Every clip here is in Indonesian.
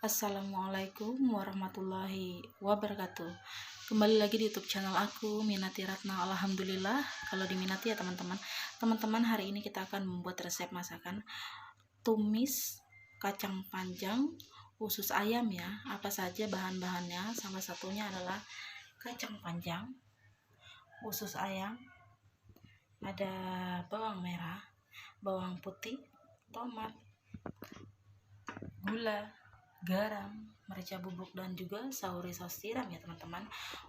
Assalamualaikum warahmatullahi wabarakatuh. Kembali lagi di YouTube channel aku, Minati Ratna. Alhamdulillah kalau diminati ya teman-teman. Teman-teman, hari ini kita akan membuat resep masakan tumis kacang panjang usus ayam ya. Apa saja bahan-bahannya? Salah satunya adalah kacang panjang, usus ayam, ada bawang merah, bawang putih, tomat, gula, garam, merica bubuk, dan juga sauri saus tiram ya teman-teman.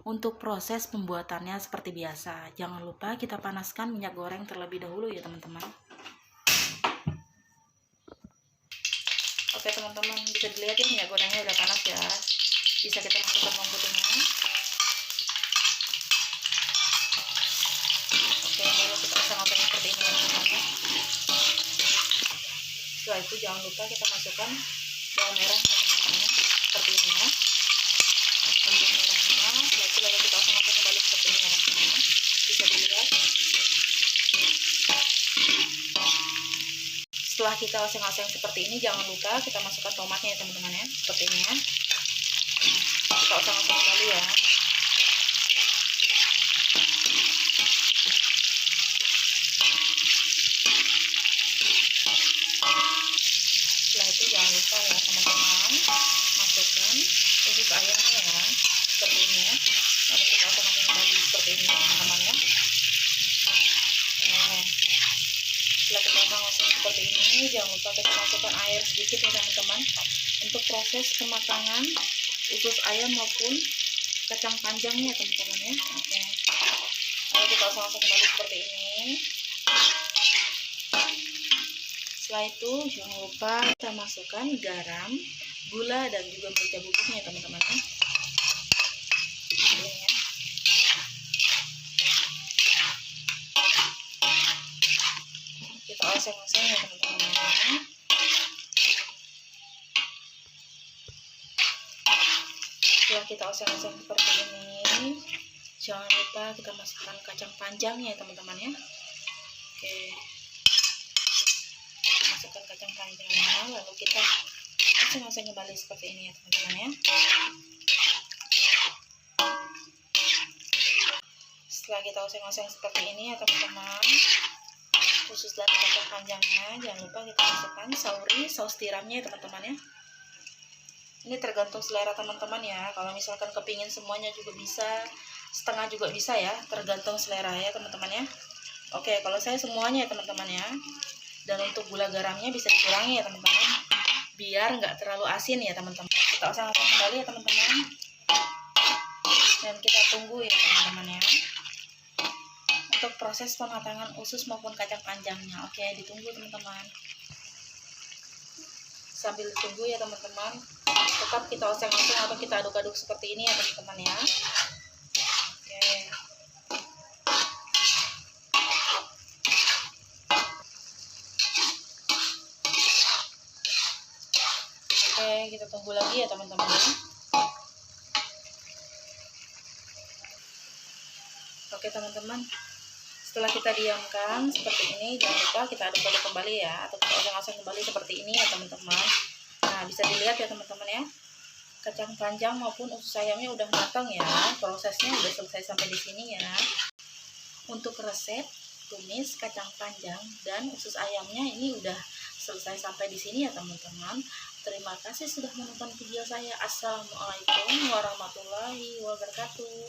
Untuk proses pembuatannya seperti biasa, jangan lupa kita panaskan minyak goreng terlebih dahulu ya teman-teman. Oke teman-teman, bisa dilihat ya minyak gorengnya udah panas ya. Bisa kita masukkan bawang putihnya. Oke, lalu kita oseng-oseng seperti ini ya teman-teman. Setelah itu jangan lupa kita masukkan bawang merah ya teman-teman, seperti ini ya. Masukkan bawang merahnya, setelah itu lalu kita oseng-oseng kembali seperti ini ya teman-teman. Bisa dilihat. Setelah kita oseng-oseng seperti ini, jangan lupa kita masukkan tomatnya ya teman-teman ya, seperti ini ya. Kita oseng-oseng kembali ya. Setelah itu jangan lupa ya teman-teman, masukkan usus ayamnya ya, seperti ini ya. Lalu kita oseng-oseng kembali seperti ini ya teman-teman ya. Setelah kita oseng-oseng seperti ini, jangan lupa kita masukkan air sedikit ya teman-teman, untuk proses kematangan usus ayam maupun kacang panjangnya ya teman-teman ya. Oke, lalu kita oseng-oseng kembali seperti ini. Setelah itu jangan lupa kita masukkan garam, gula, dan juga merica bubuknya teman-teman ya. Ini ya. Kita oseng-oseng ya teman-teman. Setelah kita oseng-oseng seperti ini, jangan lupa kita masukkan kacang panjangnya ya teman-teman ya. Oke, masukkan kacang panjangnya, lalu kita oseng-oseng kembali seperti ini ya teman-teman ya. Setelah kita oseng-oseng seperti ini ya teman-teman, khusus dari kacang panjangnya, jangan lupa kita masukkan sauri saus tiramnya ya teman-teman ya. Ini tergantung selera teman-teman ya. Kalau misalkan kepingin semuanya juga bisa, setengah juga bisa ya, tergantung selera ya teman-teman ya. Oke, kalau saya semuanya ya teman-teman ya. Dan untuk gula garamnya bisa dikurangi ya teman-teman, biar nggak terlalu asin ya teman-teman. Kita oseng-oseng kembali ya teman-teman, dan kita tunggu ya teman-teman ya, untuk proses pematangan usus maupun kacang panjangnya. Oke, ditunggu teman-teman. Sambil ditunggu ya teman-teman, tetap kita oseng-oseng atau kita aduk-aduk seperti ini ya teman-teman ya. Oke. Oke, kita tunggu lagi ya teman-teman ya. Oke teman-teman, setelah kita diamkan seperti ini, jangan lupa kita aduk-aduk kembali ya, atau kita oseng-oseng kembali seperti ini ya teman-teman. Nah, bisa dilihat ya teman-teman ya, kacang panjang maupun usus ayamnya udah matang ya. Prosesnya udah selesai sampai di sini ya. Untuk resep tumis kacang panjang dan usus ayamnya ini udah selesai sampai di sini ya teman-teman. Terima kasih sudah menonton video saya. Assalamualaikum warahmatullahi wabarakatuh.